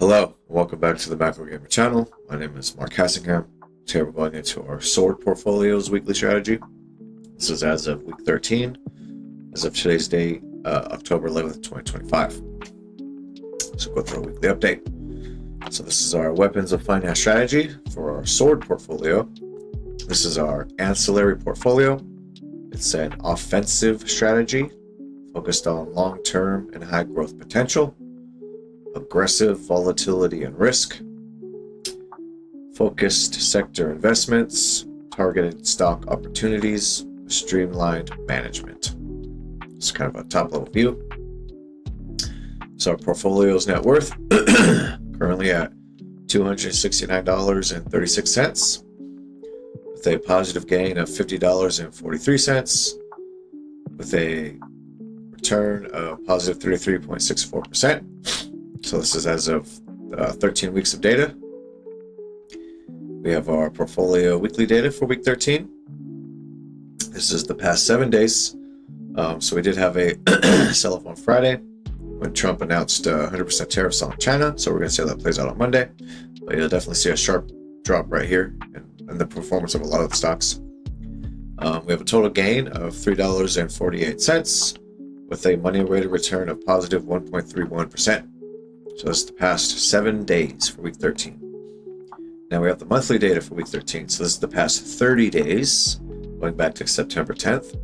Hello, welcome back to the Macro Gamer channel. My name is Mark Hassingham. Today we're going into our Sword Portfolios weekly strategy. This is as of week 13, as of today's date, October 11th, 2025. So go through a weekly update. So this is our Weapons of Finance strategy for our Sword portfolio. This is our ancillary portfolio. It's an offensive strategy focused on long-term and high growth potential, aggressive volatility and risk, focused sector investments, targeted stock opportunities, streamlined management. It's kind of a top level view. So our portfolio's net worth currently at $269.36 with a positive gain of $50.43 with a return of positive 33.64%. So this is as of 13 weeks of data. We have our portfolio weekly data for week 13. This is the past 7 days. So we did have a sell-off on Friday when Trump announced 100% tariffs on China. So we're going to see how that plays out on Monday. But you'll definitely see a sharp drop right here in the performance of a lot of the stocks. We have a total gain of $3.48 with a money-weighted return of positive 1.31%. So this is the past 7 days for week 13. Now we have the monthly data for week 13. So this is the past 30 days, going back to September 10th.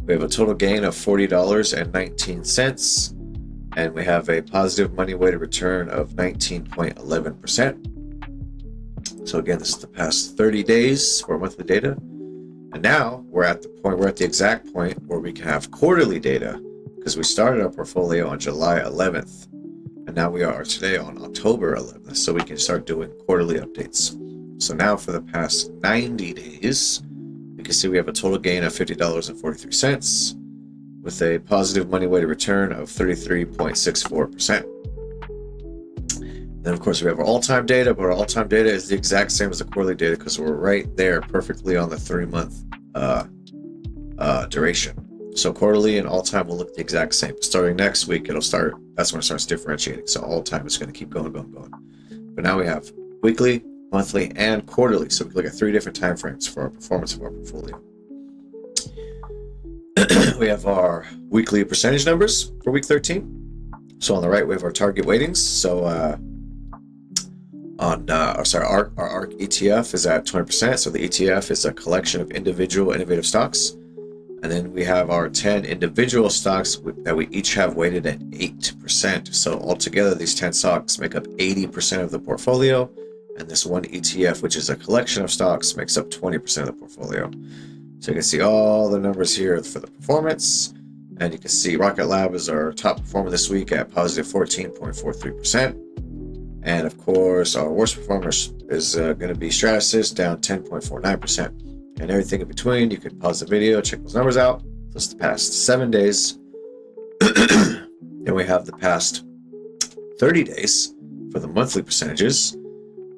We have a total gain of $40.19, and we have a positive money-weighted return of 19.11%. So again, this is the past 30 days for monthly data. And now we're at the exact point where we can have quarterly data because we started our portfolio on July 11th. And now we are today on October 11th, so we can start doing quarterly updates. So now for the past 90 days, you can see we have a total gain of $50.43 with a positive money-weighted return of 33.64%. Then, of course, we have our all-time data, but our all-time data is the exact same as the quarterly data because we're right there perfectly on the 3-month duration. So quarterly and all-time will look the exact same. Starting next week, that's when it starts differentiating. So all-time is going to keep going. But now we have weekly, monthly, and quarterly. So we can look at 3 different time frames for our performance of our portfolio. We have our weekly percentage numbers for week 13. So on the right, we have our target weightings. So our ARK ETF is at 20%. So the ETF is a collection of individual innovative stocks. And then we have our 10 individual stocks that we each have weighted at 8%. So altogether, these 10 stocks make up 80% of the portfolio. And this one ETF, which is a collection of stocks, makes up 20% of the portfolio. So you can see all the numbers here for the performance. And you can see Rocket Lab is our top performer this week at positive 14.43%. And of course, our worst performer is going to be Stratasys, down 10.49%. And everything in between, you can pause the video, check those numbers out. This is the past 7 days. And we have the past 30 days for the monthly percentages.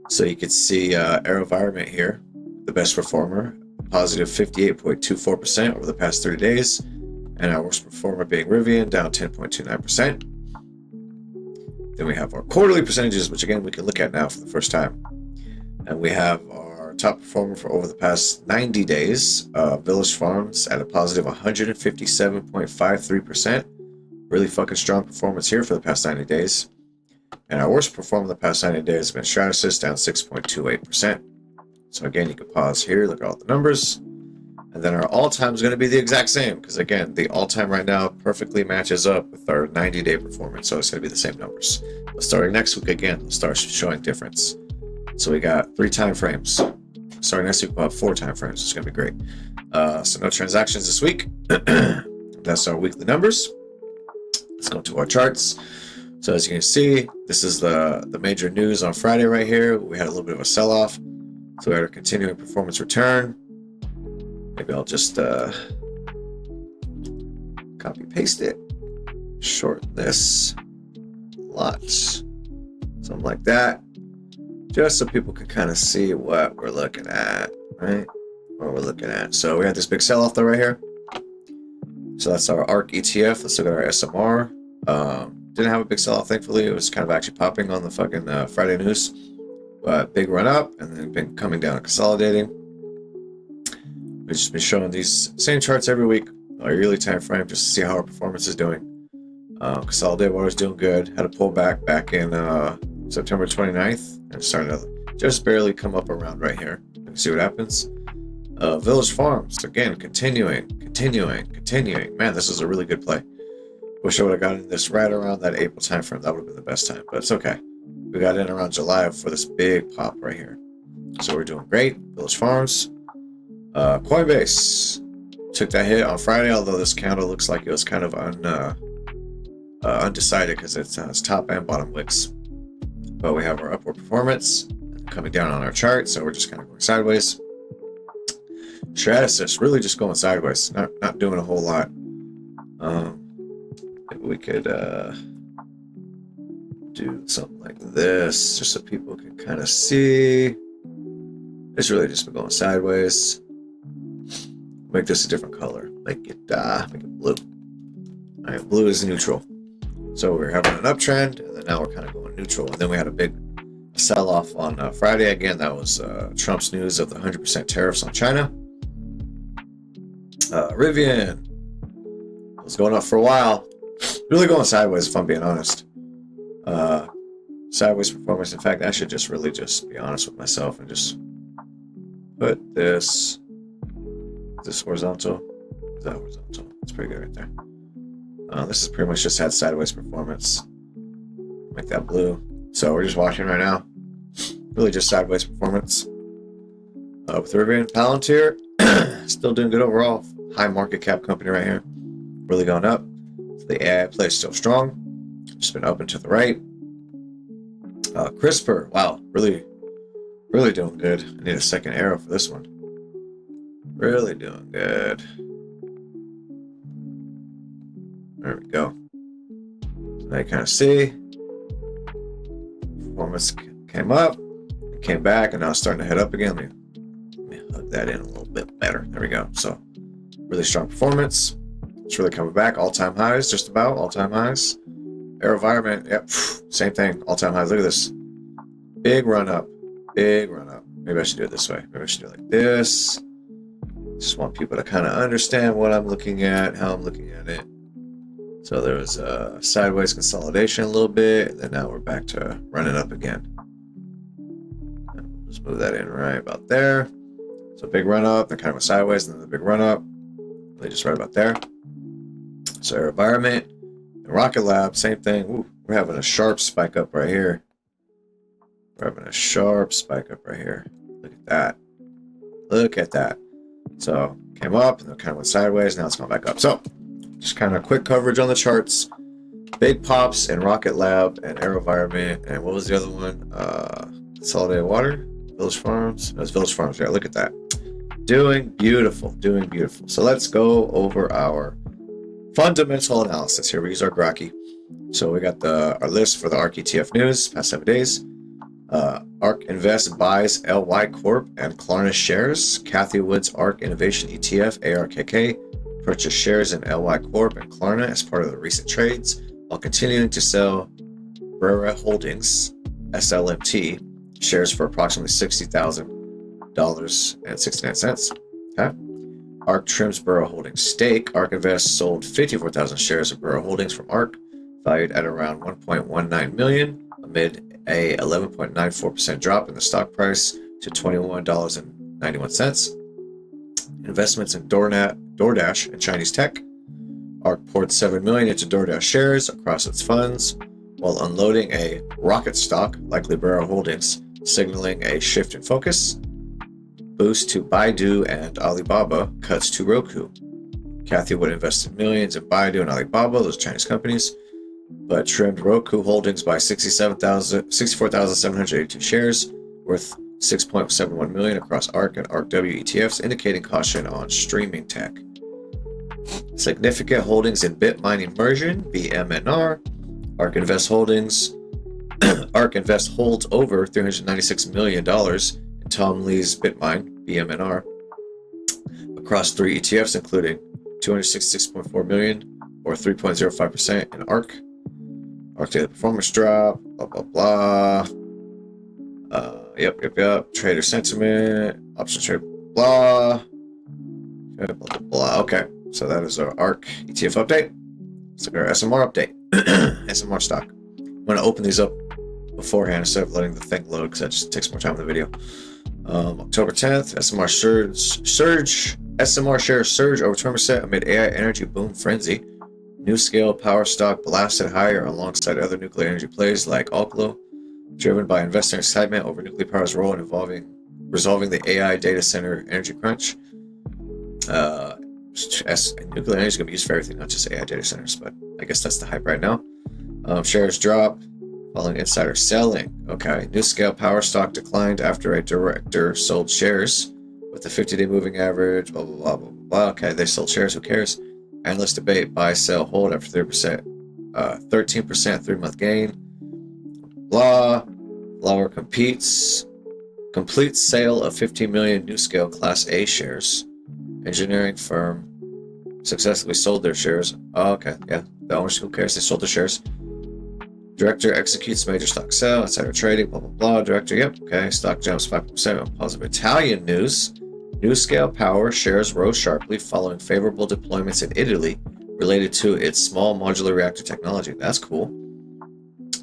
So you can see AeroVironment here, the best performer, positive 58.24% over the past 30 days. And our worst performer being Rivian, down 10.29%. Then we have our quarterly percentages, which again, we can look at now for the first time. And we have our top performer for over the past 90 days, Village Farms at a positive 157.53%. Really fucking strong performance here for the past 90 days. And our worst performer the past 90 days has been Stratasys, down 6.28%. So again, you can pause here, look at all the numbers. And then our all-time is going to be the exact same because again, the all-time right now perfectly matches up with our 90-day performance. So it's going to be the same numbers. But starting next week, again, we'll start showing difference. So we got 3 time frames. Starting next week, we'll have 4 time frames. It's going to be great. So no transactions this week. That's our weekly numbers. Let's go to our charts. So as you can see, this is the major news on Friday right here. We had a little bit of a sell-off. So we had our continuing performance return. Maybe I'll just copy paste it. Shorten this a lot. Something like that. Just so people can kind of see what we're looking at, right? What we're looking at. So we had this big sell-off though right here. So that's our ARK ETF. Let's look at our SMR. didn't have a big sell-off, thankfully. It was kind of actually popping on the fucking Friday news. But big run up, and then been coming down and consolidating. We've just been showing these same charts every week, our yearly time frame, just to see how our performance is doing. Consolidated Water was doing good. Had a pullback back in September 29th, and starting to just barely come up around right here. You can see what happens. Village Farms, again, continuing. Man, this is a really good play. Wish I would have gotten this right around that April time frame. That would have been the best time, but it's okay. We got in around July for this big pop right here. So we're doing great. Village Farms. Coinbase took that hit on Friday, although this candle looks like it was kind of undecided because it's top and bottom wicks. But we have our upward performance coming down on our chart, so we're just kind of going sideways. Stratasys really just going sideways, not doing a whole lot. Maybe we could do something like this just so people can kind of see. It's really just been going sideways. Make this a different color. Make it blue. All right, blue is neutral. So we're having an uptrend, and then now we're kind of going neutral. And then we had a big sell-off on Friday. Again, that was Trump's news of the 100% tariffs on China. Rivian was going up for a while. Really going sideways, if I'm being honest. Sideways performance. In fact, I should just really just be honest with myself and just put this. Is this horizontal? Is that horizontal? It's pretty good right there. This is pretty much just had sideways performance. Make that blue. So we're just watching right now. Really just sideways performance. With Rivian, Palantir, still doing good overall. High market cap company right here. Really going up. So the AI play is still strong. Just been up and to the right. CRISPR, wow, really doing good. I need a second arrow for this one. Really doing good. There we go. Now you kind of see. Performance came up, came back, and now it's starting to head up again. Let me hug that in a little bit better. There we go. So, really strong performance. It's really coming back. All-time highs, just about all-time highs. AeroVironment, yep, same thing. All-time highs. Look at this. Big run up. Big run up. Maybe I should do it this way. Maybe I should do it like this. Just want people to kind of understand what I'm looking at, how I'm looking at it. So there was a sideways consolidation a little bit, and then now we're back to running up again. Just move that in right about there. So big run up, then kind of a sideways, and then the big run up. Really just right about there. So AeroVironment and Rocket Lab, same thing. Ooh, we're having a sharp spike up right here. We're having a sharp spike up right here. Look at that. Look at that. So came up and then kind of went sideways. Now it's going back up. So just kind of quick coverage on the charts. Big pops in Rocket Lab and AeroVironment. And what was the other one? Consolidated Water? Village Farms? No, it's Village Farms. Yeah, look at that. Doing beautiful. Doing beautiful. So let's go over our fundamental analysis here. We use our Grokky. So we got our list for the ARK ETF news past 7 days. ARK Invest buys LY Corp and Klarna shares. Cathie Wood's ARK Innovation ETF, ARKK, purchased shares in LY Corp and Klarna as part of the recent trades, while continuing to sell Brera Holdings, SLMT, shares for approximately $60,000.69. Okay. ARK trims Brera Holdings stake. ARK Invest sold 54,000 shares of Brera Holdings from ARK, valued at around $1.19 million, amid a 11.94% drop in the stock price to $21.91. Investments in DoorDash and Chinese tech. ARK poured $7 million into DoorDash shares across its funds, while unloading a rocket stock, likely Brera Holdings, signaling a shift in focus. Boost to Baidu and Alibaba, cuts to Roku. Cathie Wood invested millions in Baidu and Alibaba, those Chinese companies, but trimmed Roku holdings by 64,782 shares, worth $6.71 million across ARK and ARKW ETFs, indicating caution on streaming tech. Significant holdings in Bitmine Immersion, BMNR. ARK Invest Holdings. ARK Invest holds over $396 million in Tom Lee's Bitmine, BMNR, across 3 ETFs, including $266.4 million, or 3.05% in ARK. ARK daily performance drop, blah, blah, blah. Yep. Trader sentiment, options trade, blah. Blah, blah, blah. Okay, so that is our ARK ETF update. Let's look at our SMR update. SMR stock. I'm going to open these up beforehand instead of letting the thing load because that just takes more time in the video. October 10th, SMR shares surge over 20% amid AI energy boom frenzy. NuScale power stock blasted higher alongside other nuclear energy plays like Oklo, driven by investor excitement over nuclear power's role in resolving the AI data center energy crunch. Nuclear energy is going to be used for everything, not just AI data centers, but I guess that's the hype right now. Shares drop following insider selling. Okay, NuScale power stock declined after a director sold shares with the 50-day moving average, blah, blah, blah, blah, blah. Okay, they sold shares, who cares? Analyst debate, buy, sell, hold after 13% 3-month gain. Blah. Lower complete sale of 15 million NuScale Class A shares. Engineering firm successfully sold their shares. Oh, okay, yeah. The owners, who cares? They sold the shares. Director executes major stock sale, insider trading, blah, blah, blah. Director, yep, okay. Stock jumps 5% on positive Italian news. NuScale Power shares rose sharply following favorable deployments in Italy related to its small modular reactor technology. That's cool.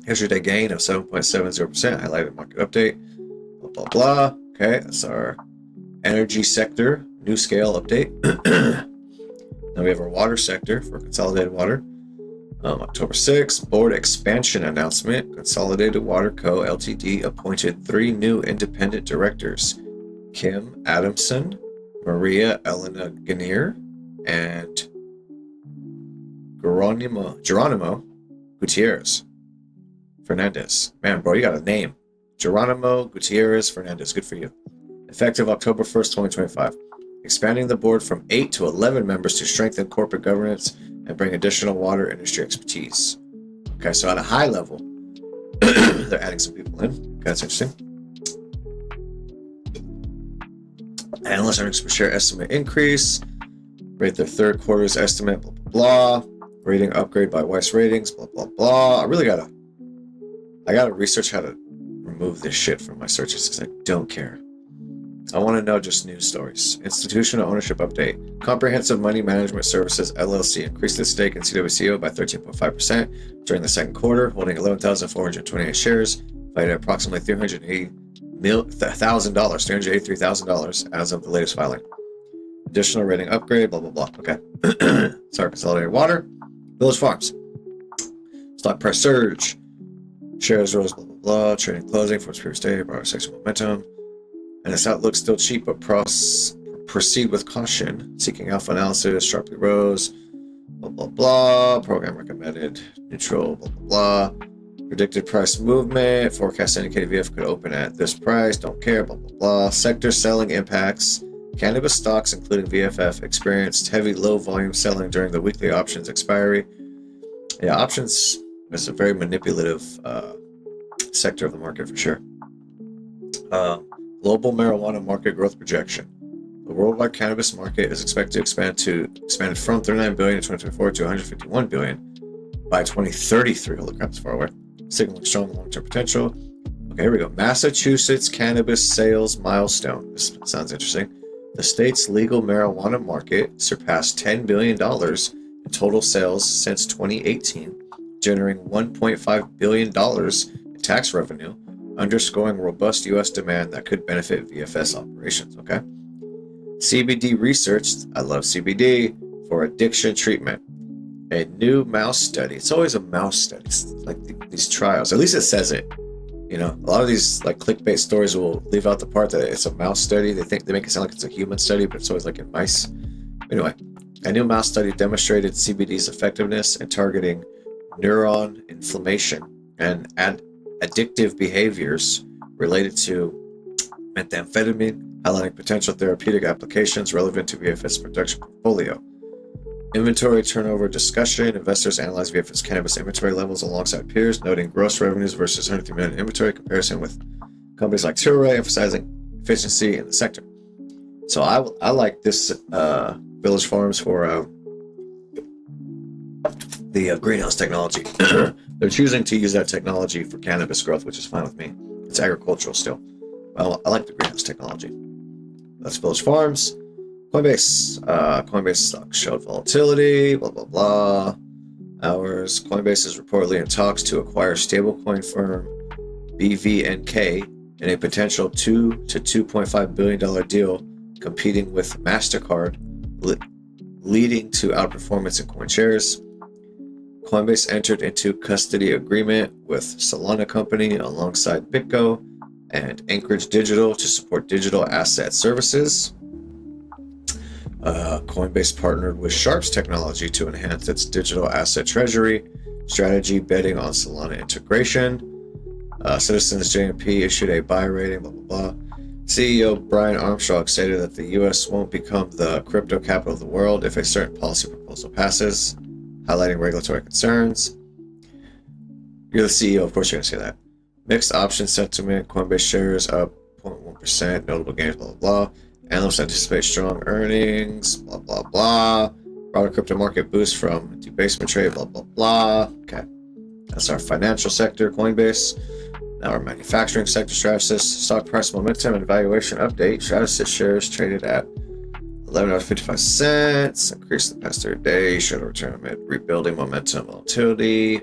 Yesterday gain of 7.70%, highlighted market update, blah, blah, blah. Okay, that's our energy sector, NuScale update. Now we have our water sector for Consolidated Water. October 6th, board expansion announcement. Consolidated Water Co. Ltd. appointed 3 new independent directors. Kim Adamson, Maria Elena Ganir, and Geronimo Gutierrez Fernandez. Man, bro, you got a name. Geronimo Gutierrez Fernandez. Good for you. Effective October 1st, 2025. Expanding the board from 8 to 11 members to strengthen corporate governance and bring additional water industry expertise. Okay, so at a high level, they're adding some people in. Okay, that's interesting. Analyst earnings per share estimate increase. Rate their third quarter's estimate, blah, blah, blah. Rating upgrade by Weiss Ratings, blah, blah, blah. I gotta research how to remove this shit from my searches because I don't care. I want to know just news stories. Institutional ownership update. Comprehensive Money Management Services LLC increased its stake in CWCO by 13.5% during the second quarter, holding 11,428 shares, valued at approximately $383,000 as of the latest filing. Additional rating upgrade, blah, blah, blah. Okay. Sorry, Consolidated Water. Village Farms. Stock price surge. Shares rose, blah, blah, blah. Trading closing from its previous day, brought section momentum. And its outlook still cheap, but proceed with caution. Seeking alpha analysis, sharply rose, blah, blah, blah. Program recommended, neutral, blah, blah, blah. Predicted price movement. Forecast indicated VF could open at this price. Don't care, blah, blah, blah. Sector selling impacts. Cannabis stocks, including VFF, experienced heavy low volume selling during the weekly options expiry. Yeah, options is a very manipulative sector of the market for sure. Global marijuana market growth projection. The worldwide cannabis market is expected to expand from 39 billion in 2024 to 151 billion by 2033. Holy crap, it's far away. Signaling strong long-term potential. Okay, here we go. Massachusetts cannabis sales milestone. This sounds interesting. The state's legal marijuana market surpassed $10 billion in total sales since 2018, generating $1.5 billion in tax revenue, underscoring robust U.S. demand that could benefit VFS operations. Okay. CBD research. I love CBD for addiction treatment. A new mouse study. It's always a mouse study. It's like these trials. At least it says it. You know, a lot of these like clickbait stories will leave out the part that it's a mouse study. They make it sound like it's a human study, but it's always like in mice. Anyway, a new mouse study demonstrated CBD's effectiveness in targeting neuron inflammation and addictive behaviors related to methamphetamine, highlighting potential therapeutic applications relevant to VFS production portfolio. Inventory turnover discussion. Investors analyze VFS cannabis inventory levels alongside peers, noting gross revenues versus 103 million inventory comparison with companies like Tilray, emphasizing efficiency in the sector. So I like this Village Farms for the greenhouse technology. They're choosing to use that technology for cannabis growth, which is fine with me. It's agricultural still. Well, I like the greenhouse technology. That's Village Farms. Coinbase. Coinbase stock showed volatility. Blah, blah, blah. Hours. Coinbase is reportedly in talks to acquire stablecoin firm BVNK in a potential $2 to $2.5 billion deal, competing with MasterCard, leading to outperformance in coin shares. Coinbase entered into custody agreement with Solana Company alongside BitGo and Anchorage Digital to support digital asset services. Coinbase partnered with Sharps Technology to enhance its digital asset treasury strategy, betting on Solana integration. Citizens JMP issued a buy rating, blah, blah, blah. CEO Brian Armstrong stated that the U.S. won't become the crypto capital of the world if a certain policy proposal passes, highlighting regulatory concerns. You're the CEO, of course you're going to say that. Mixed option sentiment, Coinbase shares up 0.1%, notable gains, blah, blah, blah. Analysts anticipate strong earnings, blah, blah, blah. Broader crypto market boost from debasement trade, blah, blah, blah. Okay. That's our financial sector, Coinbase. Now our manufacturing sector, Stratasys. Stock price momentum and valuation update. Stratasys shares traded at $11.55. Increased the past 30 days. Showed a return amid rebuilding momentum volatility.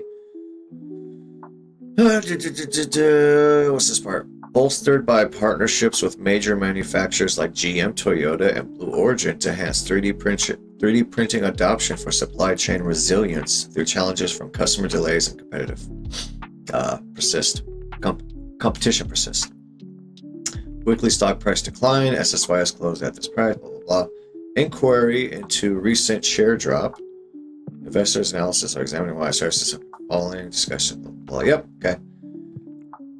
What's this part? Bolstered by partnerships with major manufacturers like GM, Toyota, and Blue Origin to enhance 3D printing adoption for supply chain resilience through challenges from customer delays and competition persists. Weekly stock price decline. SSYS closed at this price. Blah, blah, blah. Inquiry into recent share drop. Investors' analysis are examining why services are falling. Discussion. Blah, blah, blah. Yep. Okay.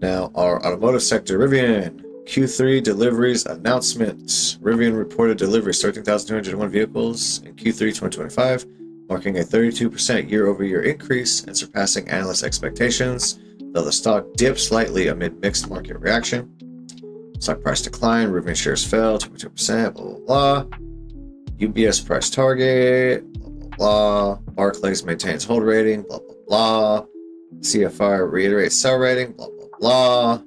Now, our automotive sector, Rivian, Q3 deliveries announcements. Rivian reported deliveries 13,201 vehicles in Q3 2025, marking a 32% year-over-year increase and surpassing analyst expectations, though the stock dipped slightly amid mixed market reaction. Stock price decline, Rivian shares fell 2.2%, blah, blah, blah. UBS price target, blah, blah, blah. Barclays maintains hold rating, blah, blah, blah. CFR reiterates sell rating, blah, blah, blah.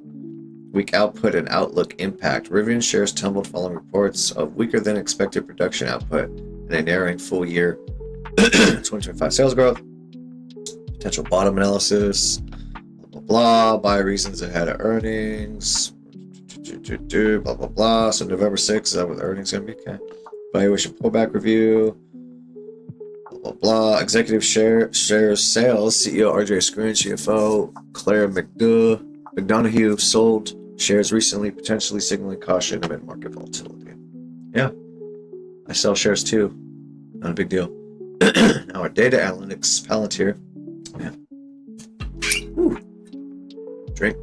Weak output and outlook impact. Rivian shares tumbled following reports of weaker than expected production output and a narrowing full year 2025 sales growth. Potential bottom analysis. Blah, blah, blah. Buy reasons ahead of earnings. Blah, blah, blah. So November 6th, is that what the earnings going to be? Okay. Valuation pullback review. Blah, blah, blah. Executive shares sales. CEO RJ Screen, CFO Claire McDonough sold shares recently, potentially signaling caution amid market volatility. Yeah, I sell shares too. Not a big deal. Now our data analytics, Palantir. Yeah. Woo. Drink.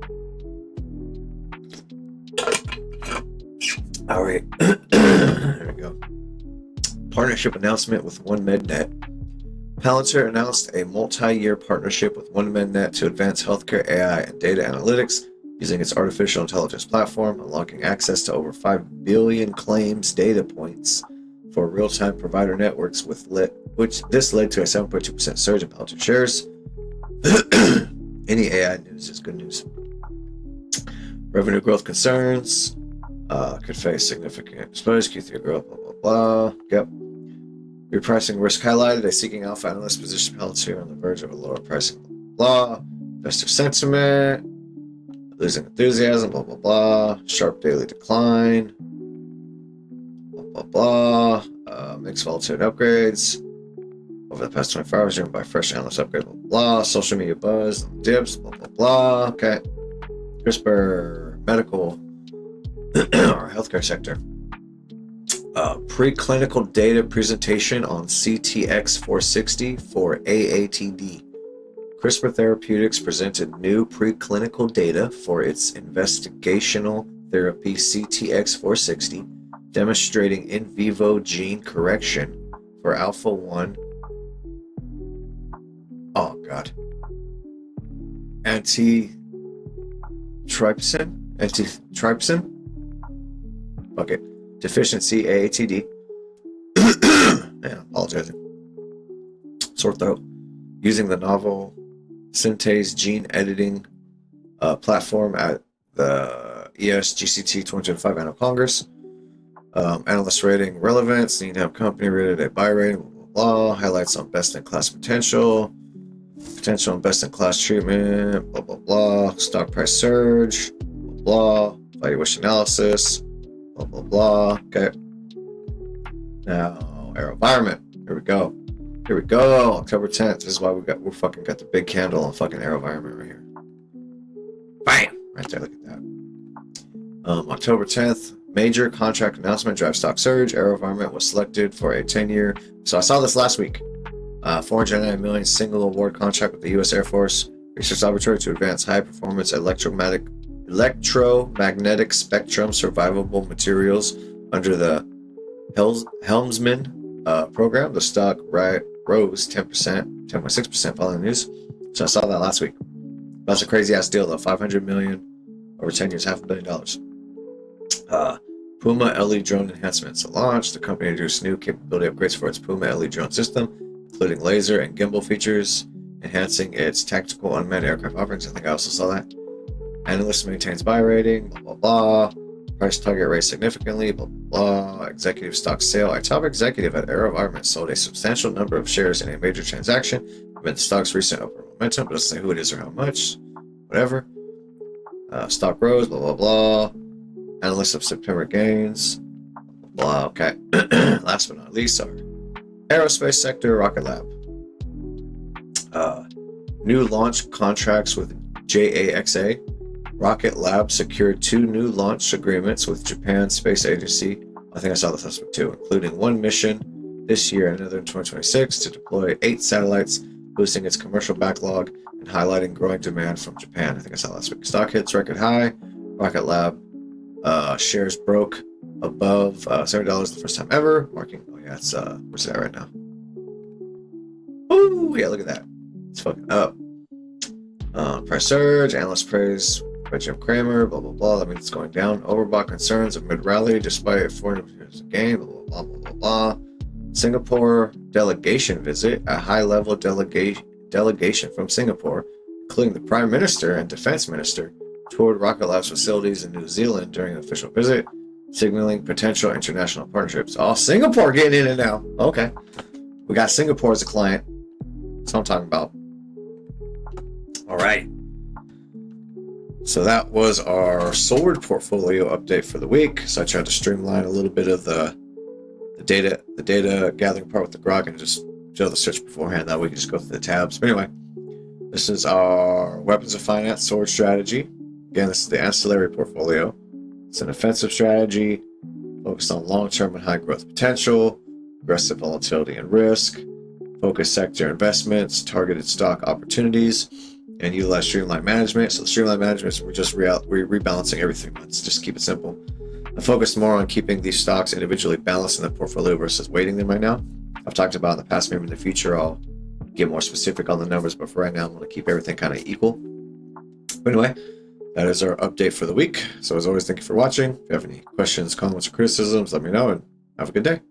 All right. There we go. Partnership announcement with OneMedNet. Palantir announced a multi-year partnership with OneMedNet to advance healthcare AI and data analytics using its artificial intelligence platform, unlocking access to over 5 billion claims data points for real-time provider networks, which this led to a 7.2% surge in Palantir shares. Any AI news is good news. Revenue growth concerns could face significant exposure. Q3 growth, blah, blah, blah. Yep. Repricing risk highlighted. A seeking alpha analyst position Palantir on the verge of a lower pricing, blah, blah, blah. Investor sentiment, losing enthusiasm, blah, blah, blah. Sharp daily decline, blah, blah, blah. Mixed volatility upgrades over the past 24 hours driven by fresh analyst upgrades, blah, blah, blah. Social media buzz, dips, blah, blah, blah. Okay. CRISPR Medical, our healthcare sector. Preclinical data presentation on CTX460 for AATD. CRISPR Therapeutics presented new preclinical data for its investigational therapy CTX460, demonstrating in vivo gene correction for alpha-1 antitrypsin deficiency, AATD. Man, apologizing. Sore throat. using the novel Synthase gene editing platform at the ESGCT 2025 Annual Congress. Analyst rating relevance, need to have company rated at buy rating, blah, blah, blah. Highlights on best-in-class potential and best-in-class treatment, blah, blah, blah. Stock price surge, blah, blah. Valuation analysis, blah, blah, blah. Okay. Now, AeroVironment. Here we go. October 10th. This is why we fucking got the big candle on fucking AeroVironment right here. Bam! Right there, look at that. October 10th, major contract announcement, drive stock surge. AeroVironment was selected for a 10-year. So I saw this last week. $499 million single award contract with the U.S. Air Force Research Laboratory to advance high-performance electromagnetic spectrum survivable materials under the Helmsman program. The stock rose 10.6% following the news. So I saw that last week. That's a crazy ass deal though. $500 million over 10 years, $500 million. Puma LE drone enhancements. At launch, the company introduced new capability upgrades for its Puma LE drone system, including laser and gimbal features, enhancing its tactical unmanned aircraft offerings. I think I also saw that. Analyst maintains buy rating, blah, blah, blah. Price target raised significantly, blah, blah, blah. Executive stock sale. A top executive at AeroVironment sold a substantial number of shares in a major transaction amid the stock's recent upward momentum, but doesn't say who it is or how much. Whatever. Stock rose, blah, blah, blah. Analysts of September gains. Blah, okay. Last but not least, our aerospace sector, Rocket Lab. New launch contracts with JAXA. Rocket Lab secured 2 new launch agreements with Japan Space Agency. I think I saw this last week too, including 1 mission this year and another in 2026 to deploy 8 satellites, boosting its commercial backlog and highlighting growing demand from Japan. I think I saw last week. Stock hits record high. Rocket Lab shares broke above $7 the first time ever, marking. Oh yeah, it's where's that right now? Oh yeah, look at that. It's fucking up. Price surge. Analyst praise by Jim Cramer. Blah blah blah. That means it's going down. Overbought concerns of mid rally despite 400 years of gain. Blah blah blah blah blah. Singapore delegation visit. A high-level delegation from Singapore, including the Prime Minister and Defense Minister, toured Rocket Lab's facilities in New Zealand during an official visit, signaling potential international partnerships. Oh, Singapore getting in it now. Okay. We got Singapore as a client. That's what I'm talking about. All right. So that was our Sword portfolio update for the week. So I tried to streamline a little bit of the data gathering part with the grok and just show the search beforehand. That we can just go through the tabs. But anyway, this is our Weapons of Finance Sword strategy. Again, this is the ancillary portfolio. It's an offensive strategy focused on long-term and high growth potential, aggressive volatility and risk, focused sector investments, targeted stock opportunities, and utilize streamline management. So the streamline management is we're just rebalancing every 3 months. Just keep it simple. I focus more on keeping these stocks individually balanced in the portfolio versus weighting them right now. I've talked about in the past, maybe in the future I'll get more specific on the numbers, but for right now I'm going to keep everything kind of equal. But anyway, that is our update for the week. So as always, thank you for watching. If you have any questions, comments, or criticisms, let me know, and have a good day.